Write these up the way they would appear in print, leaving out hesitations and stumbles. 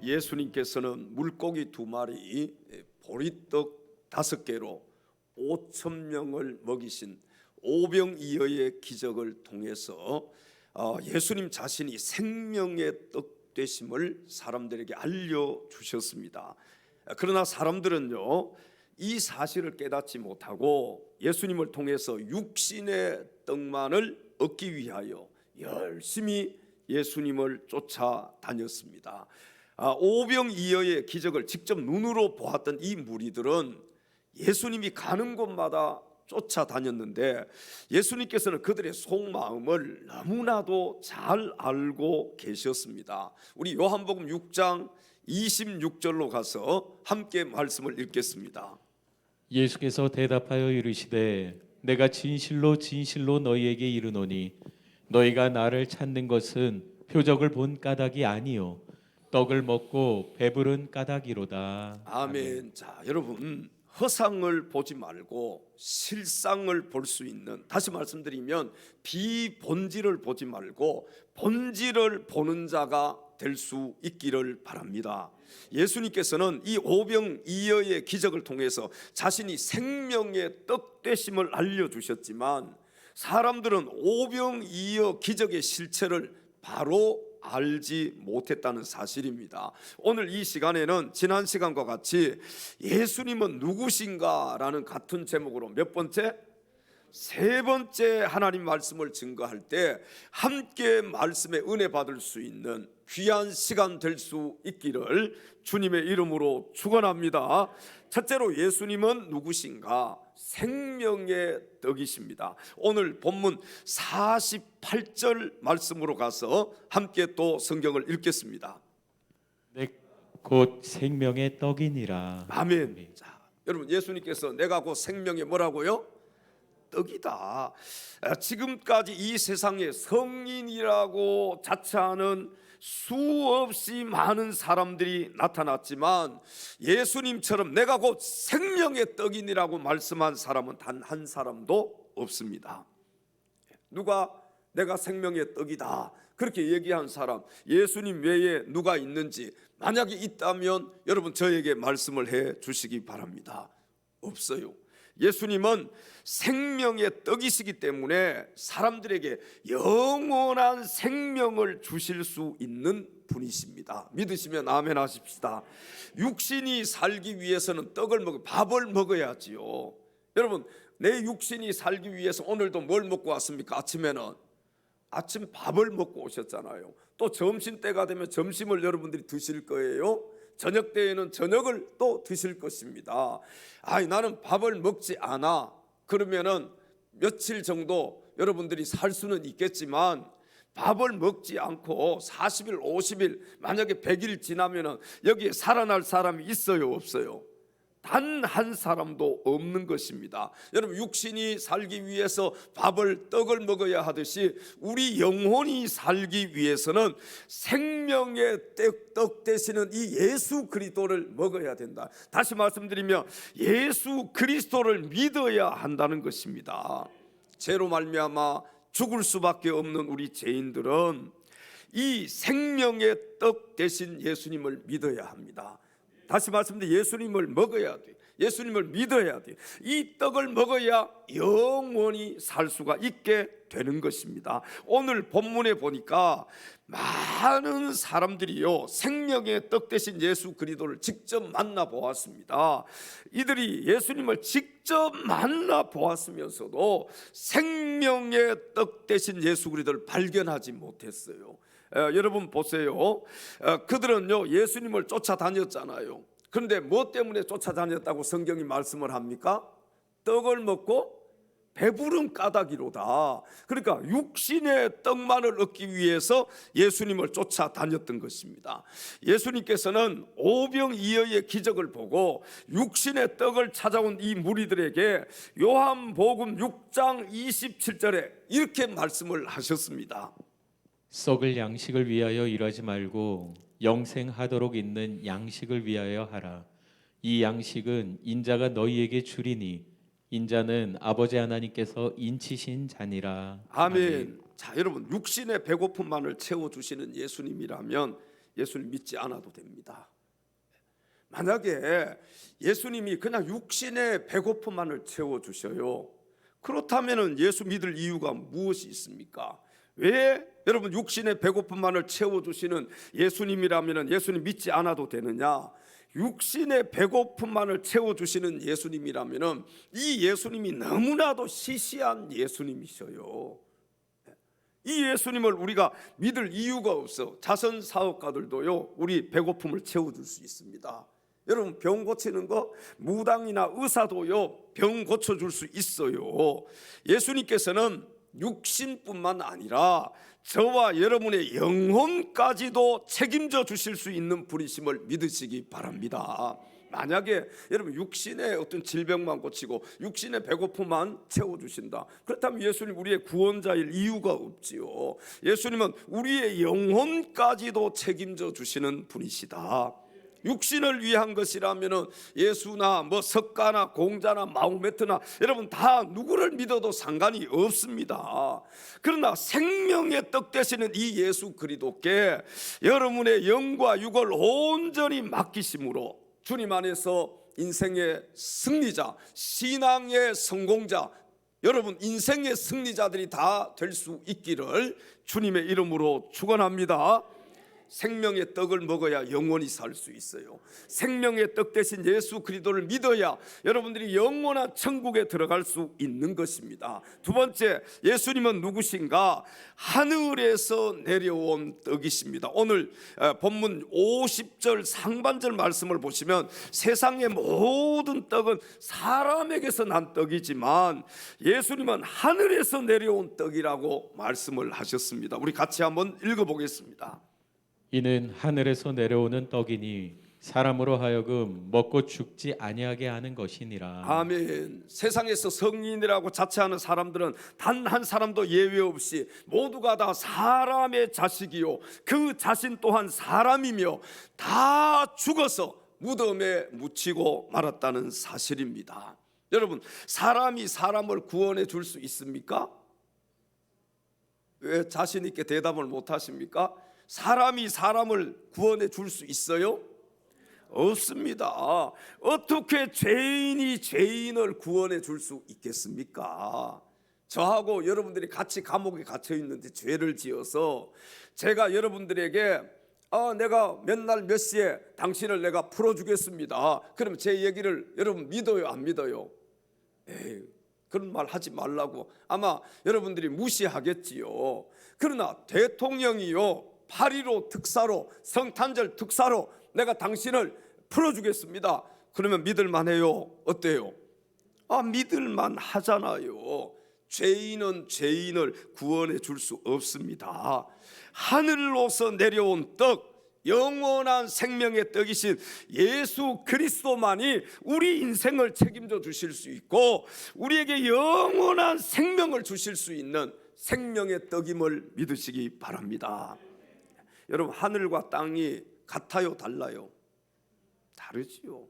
예수님께서는 물고기 2마리, 보리떡 5개로 5,000명을 먹이신 오병이어의 기적을 통해서 예수님 자신이 생명의 떡 되심을 사람들에게 알려주셨습니다. 그러나 사람들은요, 이 사실을 깨닫지 못하고 예수님을 통해서 육신의 떡만을 얻기 위하여 열심히 예수님을 쫓아다녔습니다. 오병이어의 기적을 직접 눈으로 보았던 이 무리들은 예수님이 가는 곳마다 쫓아다녔는데 예수님께서는 그들의 속마음을 너무나도 잘 알고 계셨습니다. 우리 요한복음 6장 26절로 가서 함께 말씀을 읽겠습니다. 예수께서 대답하여 이르시되 내가 진실로 진실로 너희에게 이르노니 너희가 나를 찾는 것은 표적을 본 까닭이 아니요 떡을 먹고 배부른 까닭이로다. 아멘. 자, 여러분, 허상을 보지 말고 실상을 볼 수 있는, 다시 말씀드리면 비본질을 보지 말고 본질을 보는 자가 될 수 있기를 바랍니다. 예수님께서는 이 오병이어의 기적을 통해서 자신이 생명의 떡 되심을 알려주셨지만 사람들은 오병이어 기적의 실체를 바로 알지 못했다는 사실입니다. 오늘 이 시간에는 지난 시간과 같이 예수님은 누구신가라는 같은 제목으로 몇 번째? 세 번째 하나님 말씀을 증거할 때 함께 말씀의 은혜 받을 수 있는 귀한 시간 될 수 있기를 주님의 이름으로 축원합니다. 첫째로 예수님은 누구신가? 생명의 떡이십니다. 오늘 본문 48절 말씀으로 가서 함께 또 성경을 읽겠습니다. 곧 생명의 떡이니라. 아멘. 자, 여러분, 예수님께서 내가 곧 생명의 뭐라고요? 떡이다. 지금까지 이 세상에 성인이라고 자처하는 수없이 많은 사람들이 나타났지만 예수님처럼 내가 곧 생명의 떡이니라고 말씀한 사람은 단 한 사람도 없습니다. 누가 내가 생명의 떡이다 그렇게 얘기한 사람, 예수님 외에 누가 있는지 만약에 있다면 여러분 저에게 말씀을 해 주시기 바랍니다. 없어요. 예수님은 생명의 떡이시기 때문에 사람들에게 영원한 생명을 주실 수 있는 분이십니다. 믿으시면 아멘 하십시다. 육신이 살기 위해서는 떡을 먹어 밥을 먹어야지요. 여러분, 내 육신이 살기 위해서 오늘도 뭘 먹고 왔습니까? 아침 밥을 먹고 오셨잖아요. 또 점심때가 되면 점심을 여러분들이 드실 거예요. 저녁 때에는 저녁을 또 드실 것입니다. 나는 밥을 먹지 않아. 그러면은 며칠 정도 여러분들이 살 수는 있겠지만 밥을 먹지 않고 40일, 50일, 만약에 100일 지나면은 여기에 살아날 사람이 있어요, 없어요? 단 한 사람도 없는 것입니다. 여러분, 육신이 살기 위해서 떡을 먹어야 하듯이 우리 영혼이 살기 위해서는 생명의 떡 되시는 이 예수 그리스도를 먹어야 된다. 다시 말씀드리면 예수 그리스도를 믿어야 한다는 것입니다. 죄로 말미암아 죽을 수밖에 없는 우리 죄인들은 이 생명의 떡 되신 예수님을 믿어야 합니다. 다시 말씀드리면 예수님을 먹어야 돼. 예수님을 믿어야 돼. 이 떡을 먹어야 영원히 살 수가 있게 되는 것입니다. 오늘 본문에 보니까 많은 사람들이요 생명의 떡 되신 예수 그리스도를 직접 만나 보았습니다. 이들이 예수님을 직접 만나 보았으면서도 생명의 떡 되신 예수 그리스도를 발견하지 못했어요. 여러분 보세요. 그들은요 예수님을 쫓아다녔잖아요. 그런데 무엇 때문에 쫓아다녔다고 성경이 말씀을 합니까? 떡을 먹고 배부른 까닭이로다. 그러니까 육신의 떡만을 얻기 위해서 예수님을 쫓아다녔던 것입니다. 예수님께서는 오병이어의 기적을 보고 육신의 떡을 찾아온 이 무리들에게 요한복음 6장 27절에 이렇게 말씀을 하셨습니다. 썩을 양식을 위하여 일하지 말고 영생하도록 있는 양식을 위하여 하라. 이 양식은 인자가 너희에게 주리니 인자는 아버지 하나님께서 인치신 자니라. 아멘. 자, 여러분, 육신의 배고픔만을 채워주시는 예수님이라면 예수님 믿지 않아도 됩니다. 만약에 예수님이 그냥 육신의 배고픔만을 채워주셔요, 그렇다면 예수 믿을 이유가 무엇이 있습니까? 왜 여러분 육신의 배고픔만을 채워주시는 예수님이라면 예수님 믿지 않아도 되느냐? 육신의 배고픔만을 채워주시는 예수님이라면 이 예수님이 너무나도 시시한 예수님이셔요. 이 예수님을 우리가 믿을 이유가 없어. 자선 사업가들도요, 우리 배고픔을 채워줄 수 있습니다. 여러분 병 고치는 거, 무당이나 의사도요 병 고쳐줄 수 있어요. 예수님께서는 육신뿐만 아니라 저와 여러분의 영혼까지도 책임져 주실 수 있는 분이심을 믿으시기 바랍니다. 만약에 여러분 육신의 어떤 질병만 고치고 육신의 배고픔만 채워주신다, 그렇다면 예수님 우리의 구원자일 이유가 없지요. 예수님은 우리의 영혼까지도 책임져 주시는 분이시다. 육신을 위한 것이라면 예수나 뭐 석가나 공자나 마호메트나 여러분 다 누구를 믿어도 상관이 없습니다. 그러나 생명의 떡 되시는 이 예수 그리스도께 여러분의 영과 육을 온전히 맡기심으로 주님 안에서 인생의 승리자, 신앙의 성공자, 여러분 인생의 승리자들이 다 될 수 있기를 주님의 이름으로 축원합니다. 생명의 떡을 먹어야 영원히 살 수 있어요. 생명의 떡 대신 예수 그리스도를 믿어야 여러분들이 영원한 천국에 들어갈 수 있는 것입니다. 두 번째, 예수님은 누구신가? 하늘에서 내려온 떡이십니다. 오늘 본문 50절 상반절 말씀을 보시면 세상의 모든 떡은 사람에게서 난 떡이지만 예수님은 하늘에서 내려온 떡이라고 말씀을 하셨습니다. 우리 같이 한번 읽어보겠습니다. 이는 하늘에서 내려오는 떡이니 사람으로 하여금 먹고 죽지 아니하게 하는 것이니라. 아멘. 세상에서 성인이라고 자처하는 사람들은 단 한 사람도 예외 없이 모두가 다 사람의 자식이요, 그 자신 또한 사람이며 다 죽어서 무덤에 묻히고 말았다는 사실입니다. 여러분, 사람이 사람을 구원해 줄 수 있습니까? 왜 자신 있게 대답을 못 하십니까? 사람이 사람을 구원해 줄 수 있어요? 없습니다. 어떻게 죄인이 죄인을 구원해 줄 수 있겠습니까? 저하고 여러분들이 같이 감옥에 갇혀 있는데 죄를 지어서 제가 여러분들에게 내가 몇 날 몇 시에 당신을 내가 풀어주겠습니다, 그럼 제 얘기를 여러분 믿어요, 안 믿어요? 에이, 그런 말 하지 말라고 아마 여러분들이 무시하겠지요. 그러나 대통령이요 8.15 특사로, 성탄절 특사로 내가 당신을 풀어주겠습니다, 그러면 믿을만해요? 어때요? 믿을만 하잖아요. 죄인은 죄인을 구원해 줄 수 없습니다. 하늘로서 내려온 떡, 영원한 생명의 떡이신 예수 그리스도만이 우리 인생을 책임져 주실 수 있고 우리에게 영원한 생명을 주실 수 있는 생명의 떡임을 믿으시기 바랍니다. 여러분, 하늘과 땅이 같아요, 달라요? 다르지요.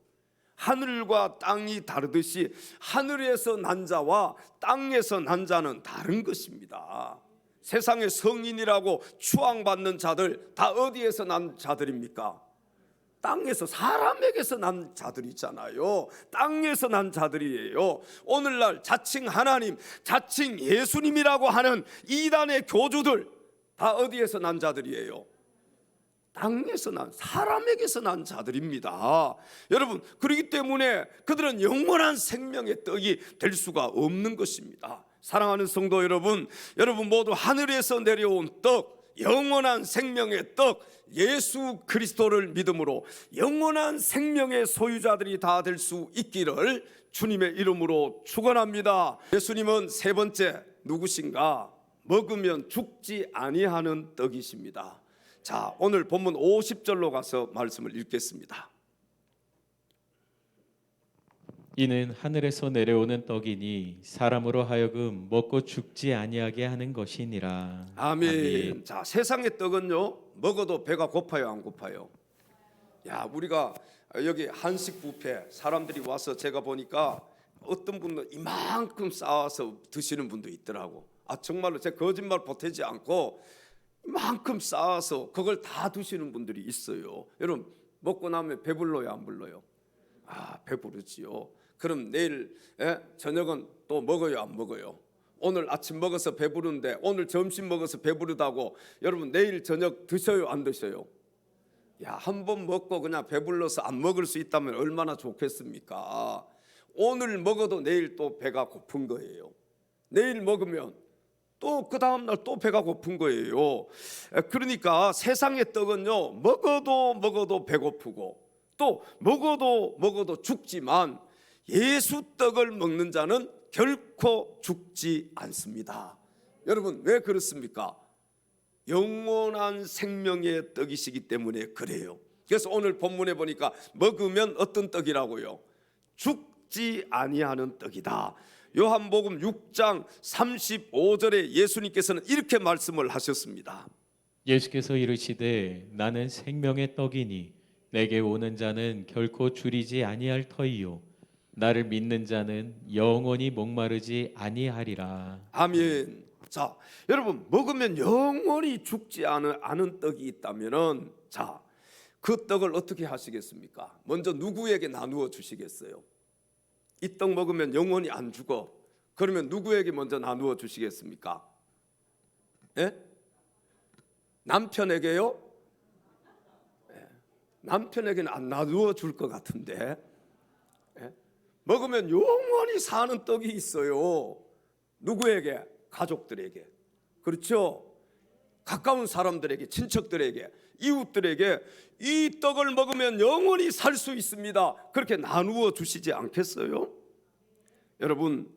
하늘과 땅이 다르듯이 하늘에서 난 자와 땅에서 난 자는 다른 것입니다. 세상의 성인이라고 추앙받는 자들 다 어디에서 난 자들입니까? 땅에서, 사람에게서 난 자들이잖아요. 땅에서 난 자들이에요. 오늘날 자칭 하나님, 자칭 예수님이라고 하는 이단의 교주들 다 어디에서 난 자들이에요? 땅에서 난, 사람에게서 난 자들입니다. 여러분, 그렇기 때문에 그들은 영원한 생명의 떡이 될 수가 없는 것입니다. 사랑하는 성도 여러분, 여러분 모두 하늘에서 내려온 떡, 영원한 생명의 떡, 예수 그리스도를 믿음으로 영원한 생명의 소유자들이 다 될 수 있기를 주님의 이름으로 축원합니다. 예수님은 세 번째 누구신가? 먹으면 죽지 아니하는 떡이십니다. 자, 오늘 본문 50절로 가서 말씀을 읽겠습니다. 이는 하늘에서 내려오는 떡이니 사람으로 하여금 먹고 죽지 아니하게 하는 것이니라. 아멘. 자, 세상의 떡은요 먹어도 배가 고파요, 안 고파요? 야, 우리가 여기 한식 뷔페 사람들이 와서 제가 보니까 어떤 분은 이만큼 쌓아서 드시는 분도 있더라고. 정말로 제가 거짓말 보태지 않고 이만큼 쌓아서 그걸 다 드시는 분들이 있어요. 여러분 먹고 나면 배불러요, 안 불러요? 배부르지요. 그럼 내일 저녁은 또 먹어요, 안 먹어요? 오늘 아침 먹어서 배부른데 오늘 점심 먹어서 배부르다고 여러분 내일 저녁 드셔요, 안 드셔요? 한 번 먹고 그냥 배불러서 안 먹을 수 있다면 얼마나 좋겠습니까? 오늘 먹어도 내일 또 배가 고픈 거예요. 내일 먹으면 또 그 다음날 또 배가 고픈 거예요. 그러니까 세상의 떡은요, 먹어도 배고프고 또 먹어도 죽지만 예수 떡을 먹는 자는 결코 죽지 않습니다. 여러분 왜 그렇습니까? 영원한 생명의 떡이시기 때문에 그래요. 그래서 오늘 본문에 보니까 먹으면 어떤 떡이라고요? 죽지 아니하는 떡이다. 요한복음 6장 35절에 예수님께서는 이렇게 말씀을 하셨습니다. 예수께서 이르시되 나는 생명의 떡이니 내게 오는 자는 결코 줄이지 아니할 터이요 나를 믿는 자는 영원히 목마르지 아니하리라. 아멘. 자, 여러분 먹으면 영원히 죽지 않은 떡이 있다면은 자, 그 떡을 어떻게 하시겠습니까? 먼저 누구에게 나누어 주시겠어요? 이 떡 먹으면 영원히 안 죽어. 그러면 누구에게 먼저 나누어 주시겠습니까? 남편에게요? 남편에게는 안 나누어 줄 것 같은데. 먹으면 영원히 사는 떡이 있어요. 누구에게? 가족들에게. 그렇죠? 가까운 사람들에게, 친척들에게, 이웃들에게 이 떡을 먹으면 영원히 살 수 있습니다. 그렇게 나누어 주시지 않겠어요? 여러분,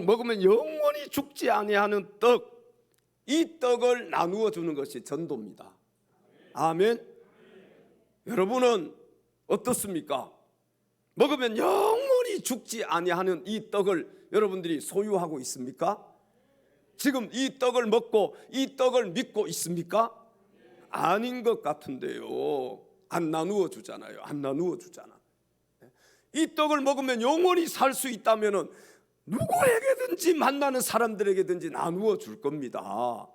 먹으면 영원히 죽지 아니하는 떡, 이 떡을 나누어 주는 것이 전도입니다. 아멘. 여러분은 어떻습니까? 먹으면 영원히 죽지 아니하는 이 떡을 여러분들이 소유하고 있습니까? 지금 이 떡을 먹고 이 떡을 믿고 있습니까? 아닌 것 같은데요. 안 나누어 주잖아요. 안 나누어 주잖아. 이 떡을 먹으면 영원히 살 수 있다면은 누구에게든지 만나는 사람들에게든지 나누어 줄 겁니다.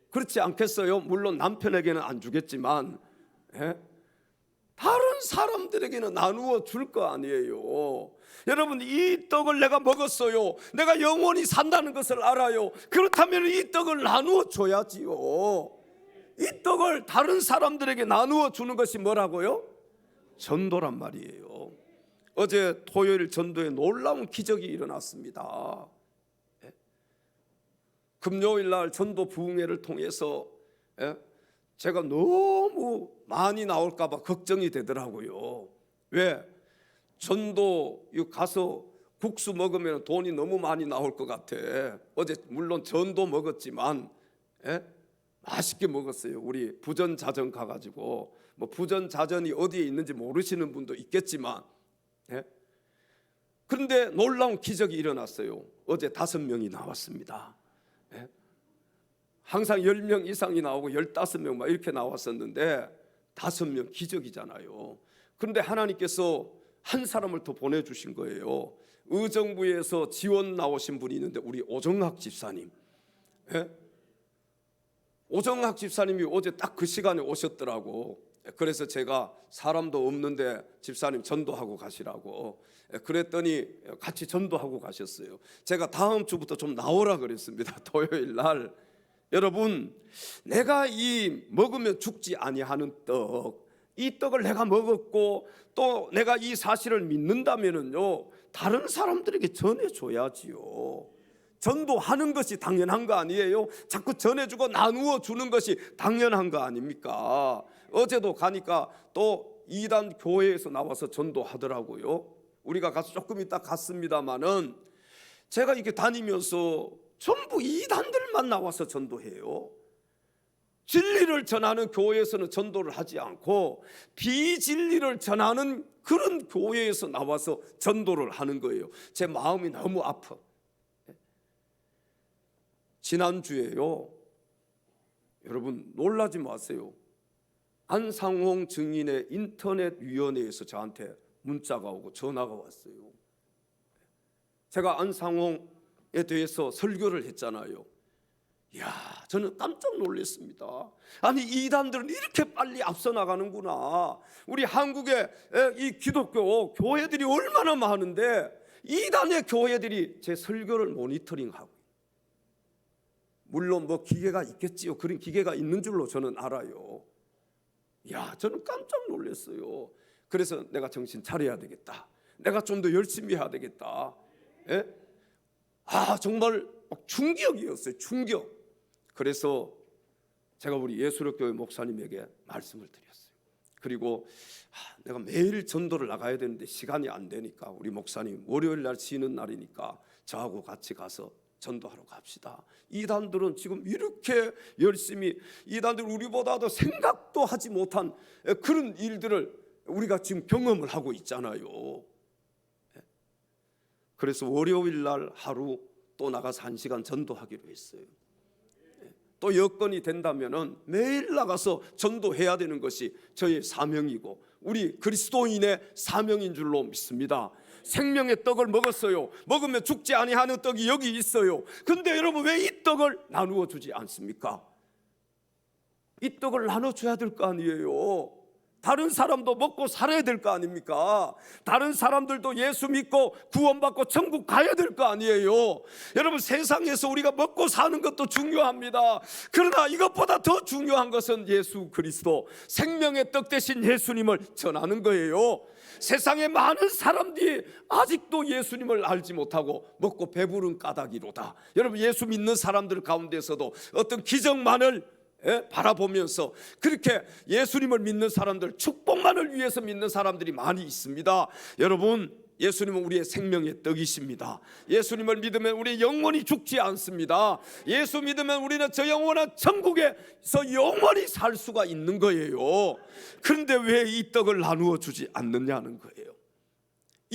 그렇지 않겠어요? 물론 남편에게는 안 주겠지만 다른 사람들에게는 나누어 줄 거 아니에요. 여러분 이 떡을 내가 먹었어요. 내가 영원히 산다는 것을 알아요. 그렇다면 이 떡을 나누어 줘야지요. 이 떡을 다른 사람들에게 나누어 주는 것이 뭐라고요? 전도란 말이에요. 어제 토요일 전도에 놀라운 기적이 일어났습니다. 금요일 날 전도 부흥회를 통해서 제가 너무 많이 나올까 봐 걱정이 되더라고요. 왜? 전도 가서 국수 먹으면 돈이 너무 많이 나올 것 같아. 어제 물론 전도 먹었지만 맛있게 먹었어요. 우리 부전자전 가가지고 뭐 부전자전이 어디에 있는지 모르시는 분도 있겠지만 그런데 놀라운 기적이 일어났어요. 어제 5명이 나왔습니다. 항상 10명 이상이 나오고 15명 막 이렇게 나왔었는데 5명 기적이잖아요. 그런데 하나님께서 한 사람을 더 보내주신 거예요. 의정부에서 지원 나오신 분이 있는데 우리 오정학 집사님. 오정학 집사님이 어제 딱 그 시간에 오셨더라고. 그래서 제가 사람도 없는데 집사님 전도하고 가시라고 그랬더니 같이 전도하고 가셨어요. 제가 다음 주부터 좀 나오라 그랬습니다. 토요일 날. 여러분, 내가 이 먹으면 죽지 아니하는 떡, 이 떡을 내가 먹었고 또 내가 이 사실을 믿는다면은요 다른 사람들에게 전해줘야지요. 전도하는 것이 당연한 거 아니에요? 자꾸 전해주고 나누어 주는 것이 당연한 거 아닙니까? 어제도 가니까 또 이단 교회에서 나와서 전도하더라고요. 우리가 가서 조금 있다 갔습니다마는 제가 이렇게 다니면서 전부 이단들만 나와서 전도해요. 진리를 전하는 교회에서는 전도를 하지 않고 비진리를 전하는 그런 교회에서 나와서 전도를 하는 거예요. 제 마음이 너무 아파. 지난주에요, 여러분 놀라지 마세요. 안상홍 증인의 인터넷 위원회에서 저한테 문자가 오고 전화가 왔어요. 제가 안상홍에 대해서 설교를 했잖아요. 이야, 저는 깜짝 놀랐습니다. 아니, 이단들은 이렇게 빨리 앞서 나가는구나. 우리 한국의 이 기독교 교회들이 얼마나 많은데 이단의 교회들이 제 설교를 모니터링하고, 물론 뭐 기계가 있겠지요. 그런 기계가 있는 줄로 저는 알아요. 이야, 저는 깜짝 놀랐어요. 그래서 내가 정신 차려야 되겠다. 내가 좀 더 열심히 해야 되겠다. 예? 정말 충격이었어요. 충격. 그래서 제가 우리 예수력교회 목사님에게 말씀을 드렸어요. 그리고 내가 매일 전도를 나가야 되는데 시간이 안 되니까 우리 목사님 월요일 날 쉬는 날이니까 저하고 같이 가서 전도하러 갑시다. 이단들은 지금 이렇게 열심히, 이단들 우리보다도 생각도 하지 못한 그런 일들을 우리가 지금 경험을 하고 있잖아요. 그래서 월요일 날 하루 또 나가서 1시간 전도하기로 했어요. 또 여건이 된다면은 매일 나가서 전도해야 되는 것이 저의 사명이고 우리 그리스도인의 사명인 줄로 믿습니다. 생명의 떡을 먹었어요. 먹으면 죽지 아니하는 떡이 여기 있어요. 근데 여러분, 왜 이 떡을 나누어 주지 않습니까? 이 떡을 나눠줘야 될 거 아니에요. 다른 사람도 먹고 살아야 될 거 아닙니까? 다른 사람들도 예수 믿고 구원받고 천국 가야 될 거 아니에요. 여러분, 세상에서 우리가 먹고 사는 것도 중요합니다. 그러나 이것보다 더 중요한 것은 예수 그리스도, 생명의 떡 되신 예수님을 전하는 거예요. 세상에 많은 사람들이 아직도 예수님을 알지 못하고 먹고 배부른 까닭이로다. 여러분, 예수 믿는 사람들 가운데서도 어떤 기적만을 바라보면서 그렇게 예수님을 믿는 사람들, 축복만을 위해서 믿는 사람들이 많이 있습니다. 여러분, 예수님은 우리의 생명의 떡이십니다. 예수님을 믿으면 우리 영원히 죽지 않습니다. 예수 믿으면 우리는 저 영원한 천국에서 영원히 살 수가 있는 거예요. 그런데 왜 이 떡을 나누어 주지 않느냐는 거예요.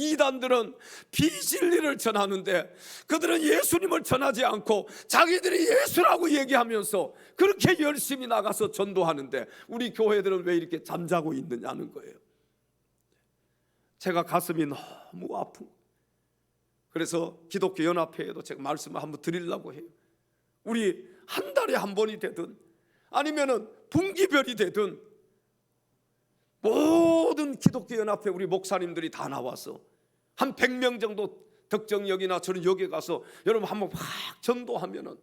이단들은 비진리를 전하는데 그들은 예수님을 전하지 않고 자기들이 예수라고 얘기하면서 그렇게 열심히 나가서 전도하는데 우리 교회들은 왜 이렇게 잠자고 있느냐는 거예요. 제가 가슴이 너무 아프고, 그래서 기독교 연합회에도 제가 말씀을 한번 드리려고 해요. 우리 한 달에 한 번이 되든 아니면은 분기별이 되든 모든 기독교 연합회 우리 목사님들이 다 나와서 한 100명 정도 덕정역이나 저런 역에 가서 여러분 한번 확 전도하면은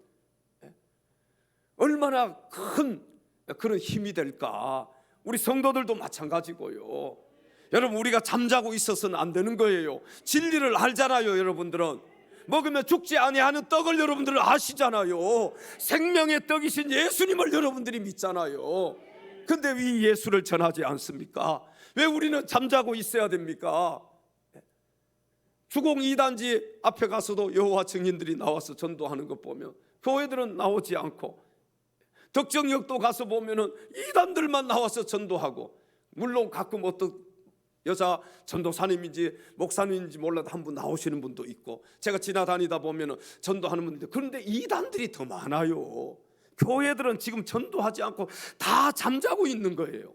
얼마나 큰 그런 힘이 될까. 우리 성도들도 마찬가지고요. 여러분, 우리가 잠자고 있어서는 안 되는 거예요. 진리를 알잖아요. 여러분들은 먹으면 죽지 아니하는 떡을 여러분들은 아시잖아요. 생명의 떡이신 예수님을 여러분들이 믿잖아요. 근데 왜 예수를 전하지 않습니까? 왜 우리는 잠자고 있어야 됩니까? 주공 2단지 앞에 가서도 여호와 증인들이 나와서 전도하는 것 보면 교회들은 나오지 않고, 덕정역도 가서 보면은 이단들만 나와서 전도하고, 물론 가끔 어떤 여자 전도사님인지 목사님인지 몰라도 한 분 나오시는 분도 있고, 제가 지나다니다 보면은 전도하는 분들, 그런데 이단들이 더 많아요. 교회들은 지금 전도하지 않고 다 잠자고 있는 거예요.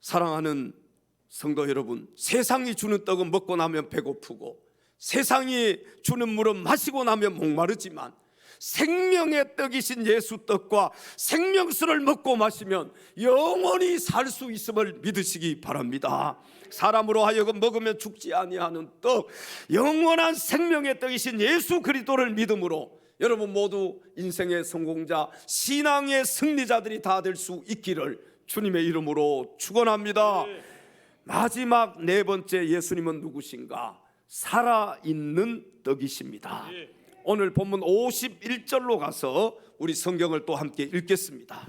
사랑하는 성도 여러분, 세상이 주는 떡은 먹고 나면 배고프고 세상이 주는 물은 마시고 나면 목마르지만 생명의 떡이신 예수 떡과 생명수를 먹고 마시면 영원히 살 수 있음을 믿으시기 바랍니다. 사람으로 하여금 먹으면 죽지 아니하는 떡, 영원한 생명의 떡이신 예수 그리스도를 믿음으로 여러분 모두 인생의 성공자, 신앙의 승리자들이 다 될 수 있기를 주님의 이름으로 축원합니다. 마지막 4번째 예수님은 누구신가? 살아있는 떡이십니다. 오늘 본문 51절로 가서 우리 성경을 또 함께 읽겠습니다.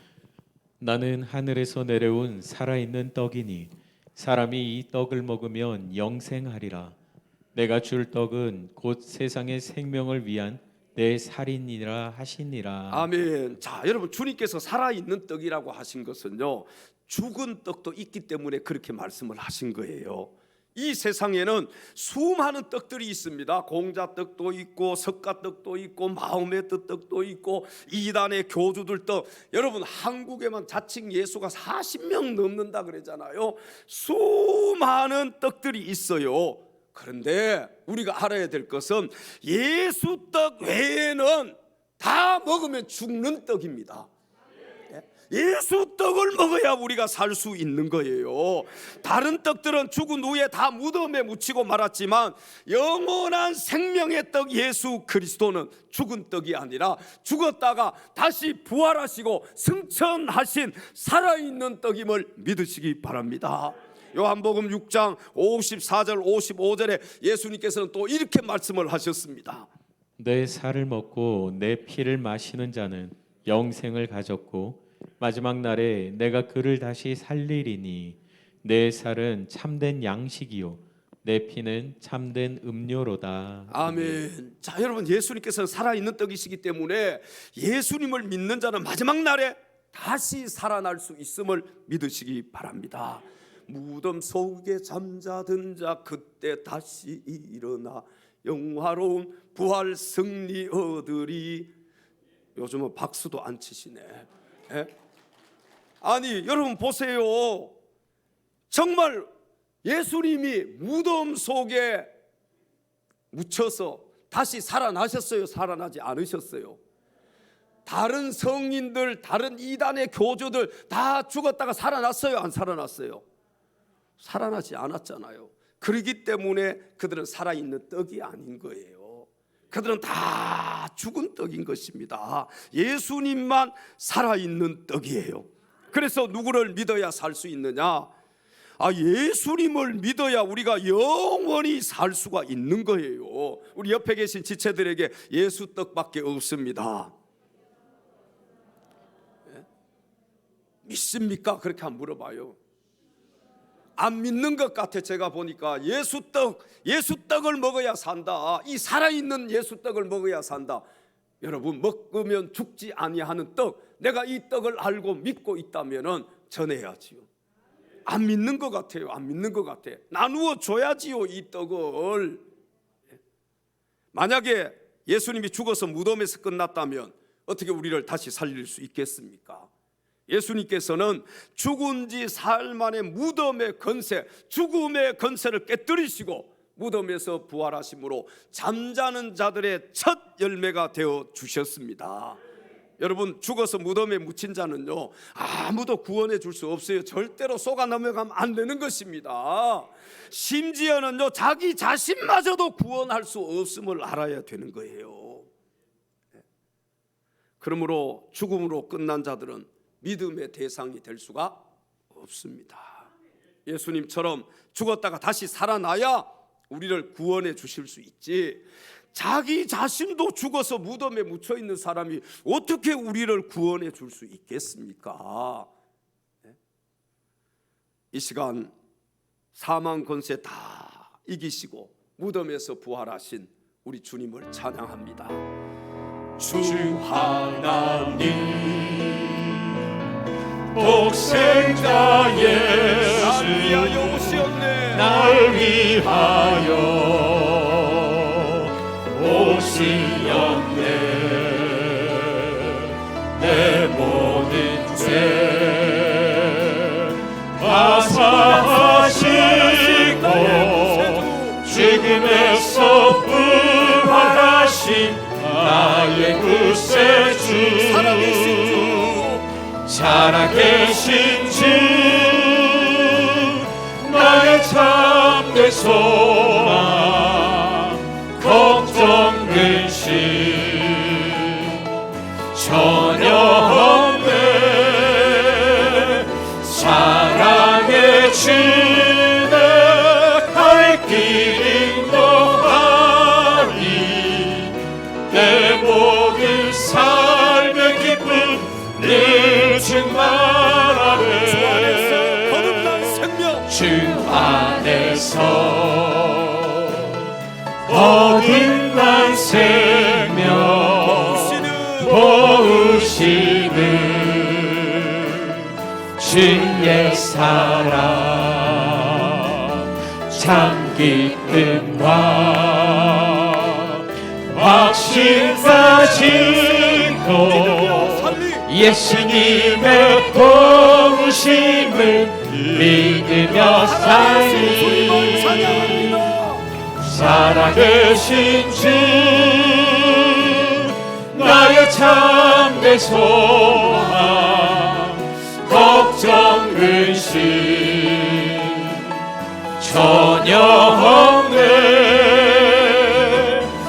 나는 하늘에서 내려온 살아있는 떡이니 사람이 이 떡을 먹으면 영생하리라. 내가 줄 떡은 곧 세상의 생명을 위한 내 살이니라 하시니라. 아멘. 자, 여러분, 주님께서 살아있는 떡이라고 하신 것은요, 죽은 떡도 있기 때문에 그렇게 말씀을 하신 거예요. 이 세상에는 수많은 떡들이 있습니다. 공자떡도 있고 석가떡도 있고 마음의 떡도 있고 이단의 교주들 떡. 여러분, 한국에만 자칭 예수가 40명 넘는다 그러잖아요. 수많은 떡들이 있어요. 그런데 우리가 알아야 될 것은 예수 떡 외에는 다 먹으면 죽는 떡입니다. 예수 떡을 먹어야 우리가 살 수 있는 거예요. 다른 떡들은 죽은 후에 다 무덤에 묻히고 말았지만 영원한 생명의 떡 예수 그리스도는 죽은 떡이 아니라 죽었다가 다시 부활하시고 승천하신 살아있는 떡임을 믿으시기 바랍니다. 요한복음 6장 54절 55절에 예수님께서는 또 이렇게 말씀을 하셨습니다. 내 살을 먹고 내 피를 마시는 자는 영생을 가졌고 마지막 날에 내가 그를 다시 살리리니 내 살은 참된 양식이요 내 피는 참된 음료로다. 아멘. 자, 여러분, 예수님께서는 살아있는 떡이시기 때문에 예수님을 믿는 자는 마지막 날에 다시 살아날 수 있음을 믿으시기 바랍니다. 무덤 속에 잠자던 자 그때 다시 일어나 영화로운 부활 승리 얻으리. 요즘은 박수도 안 치시네. 에? 아니 여러분 보세요. 정말 예수님이 무덤 속에 묻혀서 다시 살아나셨어요? 살아나지 않으셨어요? 다른 성인들, 다른 이단의 교주들 다 죽었다가 살아났어요? 안 살아났어요? 살아나지 않았잖아요. 그렇기 때문에 그들은 살아있는 떡이 아닌 거예요. 그들은 다 죽은 떡인 것입니다. 예수님만 살아있는 떡이에요. 그래서 누구를 믿어야 살 수 있느냐? 예수님을 믿어야 우리가 영원히 살 수가 있는 거예요. 우리 옆에 계신 지체들에게 예수 떡밖에 없습니다. 믿습니까? 그렇게 한번 물어봐요. 안 믿는 것 같아. 제가 보니까 예수 떡을 먹어야 산다. 이 살아있는 예수 떡을 먹어야 산다. 여러분, 먹으면 죽지 아니하는 떡, 내가 이 떡을 알고 믿고 있다면은 전해야지요. 안 믿는 것 같아요. 안 믿는 것 같아. 나누어 줘야지요, 이 떡을. 만약에 예수님이 죽어서 무덤에서 끝났다면 어떻게 우리를 다시 살릴 수 있겠습니까? 예수님께서는 죽은 지 사흘 만에 무덤의 건세, 죽음의 건세를 깨뜨리시고 무덤에서 부활하심으로 잠자는 자들의 첫 열매가 되어 주셨습니다. 여러분, 죽어서 무덤에 묻힌 자는요, 아무도 구원해 줄 수 없어요. 절대로 쏘가 넘어가면 안 되는 것입니다. 심지어는요, 자기 자신마저도 구원할 수 없음을 알아야 되는 거예요. 그러므로 죽음으로 끝난 자들은 믿음의 대상이 될 수가 없습니다. 예수님처럼 죽었다가 다시 살아나야 우리를 구원해 주실 수 있지, 자기 자신도 죽어서 무덤에 묻혀 있는 사람이 어떻게 우리를 구원해 줄 수 있겠습니까? 이 시간 사망 권세 다 이기시고 무덤에서 부활하신 우리 주님을 찬양합니다. 주 하나님 독생자 예수 날 위하여 오시었네. 날 위하여 오시었네. 내 모든 죄 화사하시고 죽음에서 부활하신 나의 구세주 살아계신 주 나의 참된 소망 걱정 근심 전혀 없네. 사랑의 주내 갈 길 인도하리. 내 모든 삶의 기쁨 늘 충만하네. 주 안에서 거듭난 생명 보으시는 주의 사랑 참 기쁨과 확신 가지고 예수님의 도우심을 믿으며 살리. 살아계신 주 나의 나의 참된 소망 걱정 근심 전혀 없네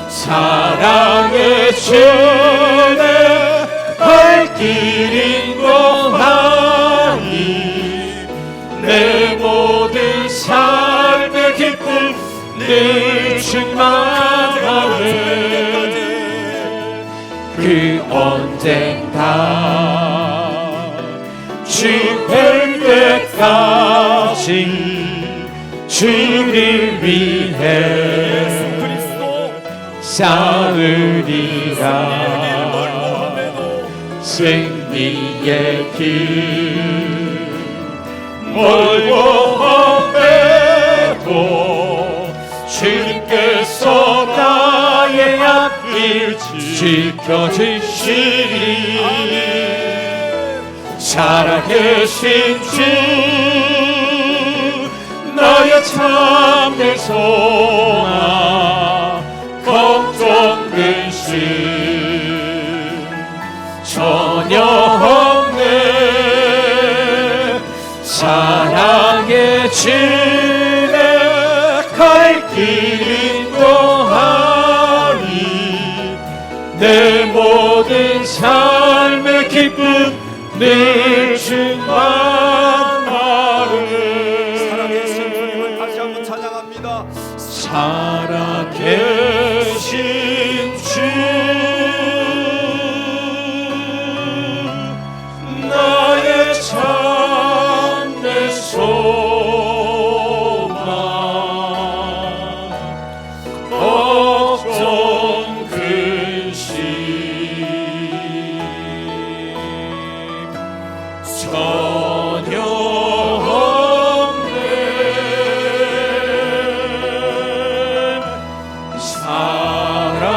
사랑의 주내 갈 길인 거하니 내 모든 삶의 기쁨 늘 충만하네 그 언젠가 주뵐 때까지 주를 위해 쌓으리라 승리의 길 멀고 험해도 주님께서 나의 앞길 지켜주시리 살아계신 주 나의 참된 소망 걱정 근심 전혀 없네 사랑의 주내 갈 길인 거하니 내 모든 삶의 기쁨 늘 충만하네 살아계신 주님을 다시 한번 찬양합니다. 살아계신 주 나의 참된 소망 걱정 근심 전혀 없네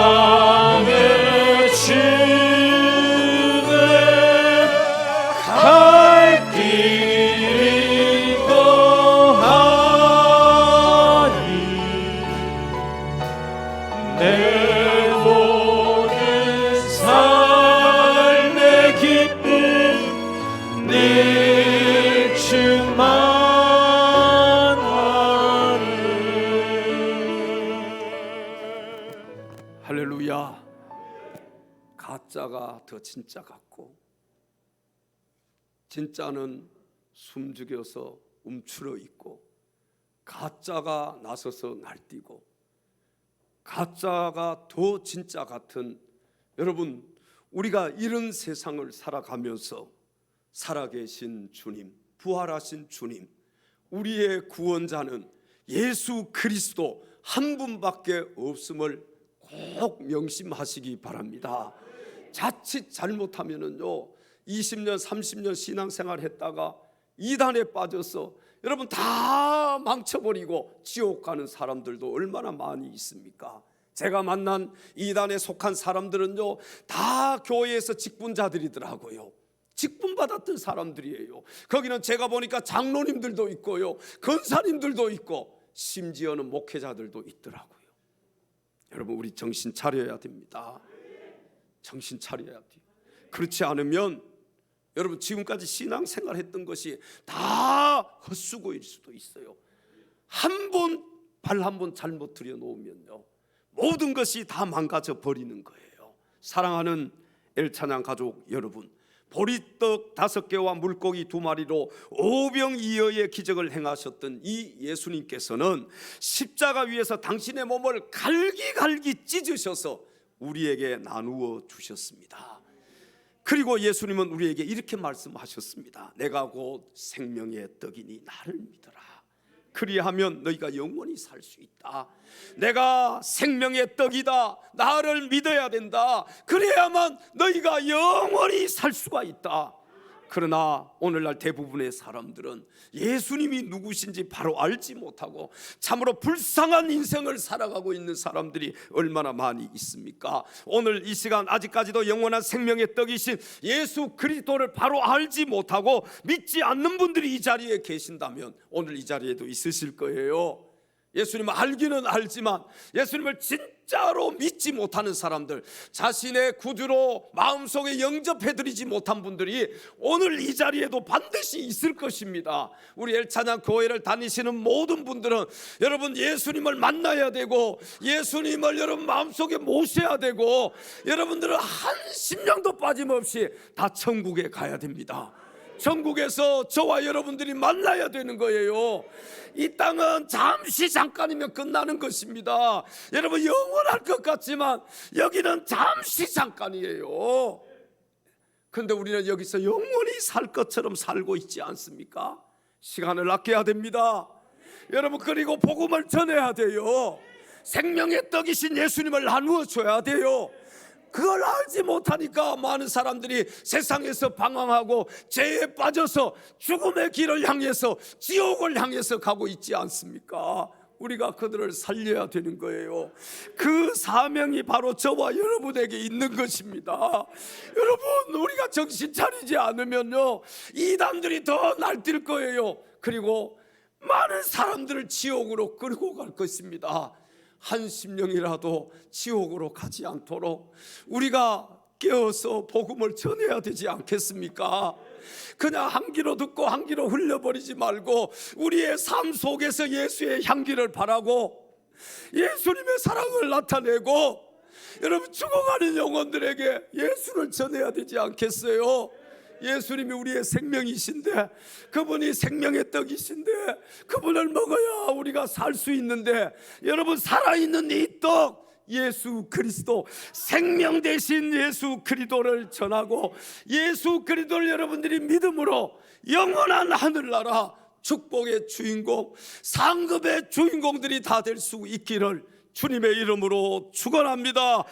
사랑의 주내 갈 길이 거하니 내 모든 삶의 기쁨 늘 충만하네 할렐루야. 가짜가 더 진짜 같고 진짜는 숨죽여서 움츠러 있고 가짜가 나서서 날뛰고 가짜가 더 진짜 같은 여러분 우리가 이런 세상을 살아가면서 살아계신 주님 부활하신 주님 우리의 구원자는 예수 그리스도 한 분밖에 없음을 꼭 명심하시기 바랍니다. 자칫 잘못하면은요 20년 30년 신앙생활 했다가 이단에 빠져서 여러분 다 망쳐버리고 지옥 가는 사람들도 얼마나 많이 있습니까? 제가 만난 이단에 속한 사람들은요 다 교회에서 직분자들이더라고요. 직분받았던 사람들이에요. 거기는 제가 보니까 장로님들도 있고요 권사님들도 있고 심지어는 목회자들도 있더라고요. 여러분 우리 정신 차려야 됩니다. 정신 차려야 돼요. 그렇지 않으면 여러분 지금까지 신앙생활 했던 것이 다 헛수고일 수도 있어요. 한 번 발 한 번 잘못 들여놓으면요 모든 것이 다 망가져 버리는 거예요. 사랑하는 엘찬양 가족 여러분, 보리떡 5개와 물고기 2마리로 오병이어의 기적을 행하셨던 이 예수님께서는 십자가 위에서 당신의 몸을 갈기갈기 찢으셔서 우리에게 나누어 주셨습니다. 그리고 예수님은 우리에게 이렇게 말씀하셨습니다. 내가 곧 생명의 떡이니 나를 믿어라. 그리하면 너희가 영원히 살 수 있다. 내가 생명의 떡이다. 나를 믿어야 된다. 그래야만 너희가 영원히 살 수가 있다. 그러나 오늘날 대부분의 사람들은 예수님이 누구신지 바로 알지 못하고 참으로 불쌍한 인생을 살아가고 있는 사람들이 얼마나 많이 있습니까? 오늘 이 시간 아직까지도 영원한 생명의 떡이신 예수 그리스도를 바로 알지 못하고 믿지 않는 분들이 이 자리에 계신다면 오늘 이 자리에도 있으실 거예요. 예수님을 알기는 알지만 예수님을 진짜 진짜로 믿지 못하는 사람들, 자신의 구주로 마음속에 영접해드리지 못한 분들이 오늘 이 자리에도 반드시 있을 것입니다. 우리 엘찬양 교회를 다니시는 모든 분들은 여러분 예수님을 만나야 되고 예수님을 여러분 마음속에 모셔야 되고 여러분들은 한 심령도 빠짐없이 다 천국에 가야 됩니다. 천국에서 저와 여러분들이 만나야 되는 거예요. 이 땅은 잠시 잠깐이면 끝나는 것입니다. 여러분 영원할 것 같지만 여기는 잠시 잠깐이에요. 그런데 우리는 여기서 영원히 살 것처럼 살고 있지 않습니까? 시간을 아껴야 됩니다. 여러분 그리고 복음을 전해야 돼요. 생명의 떡이신 예수님을 나누어 줘야 돼요. 그걸 알지 못하니까 많은 사람들이 세상에서 방황하고 죄에 빠져서 죽음의 길을 향해서 지옥을 향해서 가고 있지 않습니까? 우리가 그들을 살려야 되는 거예요. 그 사명이 바로 저와 여러분에게 있는 것입니다. 여러분 우리가 정신 차리지 않으면요 이단들이 더 날뛸 거예요. 그리고 많은 사람들을 지옥으로 끌고 갈 것입니다. 한 심령이라도 지옥으로 가지 않도록 우리가 깨어서 복음을 전해야 되지 않겠습니까? 그냥 한 귀로 듣고 한 귀로 흘려버리지 말고 우리의 삶 속에서 예수의 향기를 바라고 예수님의 사랑을 나타내고 여러분 죽어가는 영혼들에게 예수를 전해야 되지 않겠어요? 예수님이 우리의 생명이신데 그분이 생명의 떡이신데 그분을 먹어야 우리가 살 수 있는데 여러분 살아있는 이 떡 예수 그리스도 생명 대신 예수 그리스도를 전하고 예수 그리스도를 여러분들이 믿음으로 영원한 하늘나라 축복의 주인공 상급의 주인공들이 다 될 수 있기를 주님의 이름으로 축원합니다.